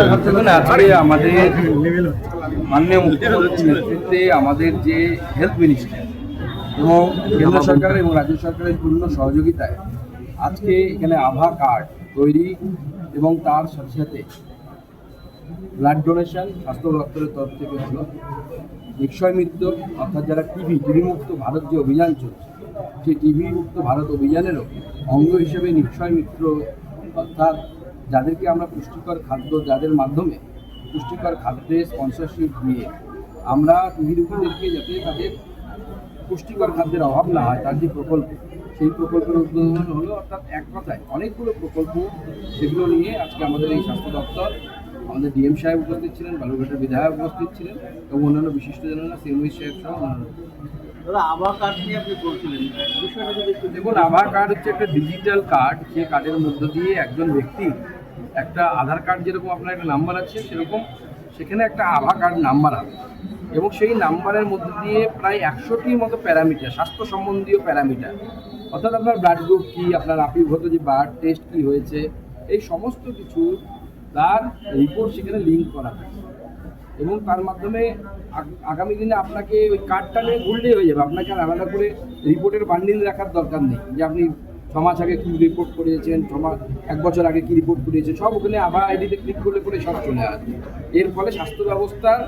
দেখুন, আজকে আমাদের মাননীয় মুখ্যমন্ত্রীর নেতৃত্বে আমাদের যে হেলথ মিনিস্টার এবং কেন্দ্র সরকার এবং রাজ্য সরকারের পূর্ণ সহযোগিতায় আজকে এখানে আভা কার্ড তৈরি এবং তার সাথে সাথে ব্লাড ডোনেশন স্বাস্থ্য দপ্তরের তরফ থেকে হলো। নিক্ষয় মিত্র অর্থাৎ যারা টিবি মুক্ত ভারত যে অভিযান চলছে, সেই টিবি মুক্ত ভারত অভিযানেরও অঙ্গ হিসেবে নিক্ষয় মিত্র অর্থাৎ যাদেরকে আমরা পুষ্টিকর খাদ্য, যাদের মাধ্যমে পুষ্টিকর খাদ্যের স্পন্সরশিপ দিয়ে আমরা টিবি রোগীদেরকে যাতে তাদের পুষ্টিকর খাদ্যের অভাব না হয় তার যে প্রকল্প, সেই প্রকল্পের উদ্বোধন হলো। অর্থাৎ এক কথায় অনেকগুলো প্রকল্প, সেগুলো নিয়ে আজকে আমাদের এই স্বাস্থ্য দপ্তর, আমাদের ডিএম সাহেব উপস্থিত ছিলেন, বালুরঘাটের বিধায়ক উপস্থিত ছিলেন এবং অন্যান্য বিশিষ্টজনেরা, সিএমই সাহেব সহ অন্যান্য। আভা কার্ড নিয়ে আপনি বলছিলেন, দেখুন, আভা কার্ড হচ্ছে একটা ডিজিটাল কার্ড, যে কার্ডের মধ্য দিয়ে একজন ব্যক্তি একটা আধার কার্ড যেরকম আপনার একটা নাম্বার আছে, সেরকম সেখানে একটা আভা কার্ড নাম্বার হবে এবং সেই নাম্বারের মধ্যে দিয়ে প্রায় 100টির মতো প্যারামিটার, স্বাস্থ্য সম্বন্ধীয় প্যারামিটার, অর্থাৎ আপনার ব্লাড গ্রুপ কী, আপনার আপিগত যে ব্লাড টেস্ট কী হয়েছে, এই সমস্ত কিছু তার রিপোর্ট সেখানে লিঙ্ক করা থাকে এবং তার মাধ্যমে আগামী দিনে আপনাকে ওই কার্ডটা নিয়ে ঘুরলেই হয়ে যাবে। আপনাকে আর আলাদা করে রিপোর্টের বান্ডিল রাখার দরকার নেই যে আপনি 6 মাস আগে কী রিপোর্ট করিয়েছেন, 1 বছর আগে কী রিপোর্ট করিয়েছেন, সব ওখানে আভা আইডিতে ক্লিক করলে পরে সব চলে আসবে। এর ফলে স্বাস্থ্য ব্যবস্থার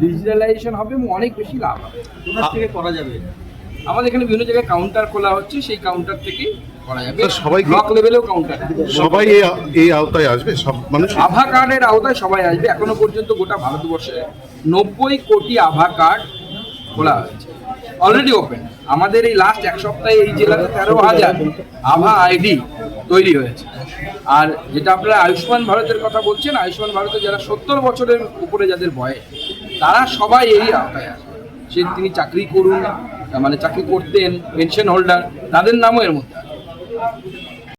ডিজিটালাইজেশন হবে এবং অনেক বেশি লাভ হবে। কোথা থেকে করা যাবে? আমাদের এখানে বিভিন্ন জায়গায় কাউন্টার খোলা হচ্ছে, সেই কাউন্টার থেকেই করা যাবে। সবাই ব্লক লেভেলেও কাউন্টার, সবাই এই আওতায় আসবে, সব মানুষ আভা কার্ডের আওতায় সবাই আসবে। এখনো পর্যন্ত গোটা ভারতবর্ষে 90 কোটি আভা কার্ড খোলা হয়েছে, অলরেডি ওপেন। আমাদের এই লাস্ট এক সপ্তাহে এই জেলাতে 13,000 আভা আইডি তৈরি হয়েছে। আর যেটা আপনারা আয়ুষ্মান ভারতের কথা বলছেন, আয়ুষ্মান ভারতে যারা 70 বছরের উপরে যাদের বয়স, তারা সবাই এই আওতায় আসে। তিনি চাকরি করুন, মানে চাকরি করতেন, পেনশন হোল্ডার, তাদের নামও এর মধ্যে।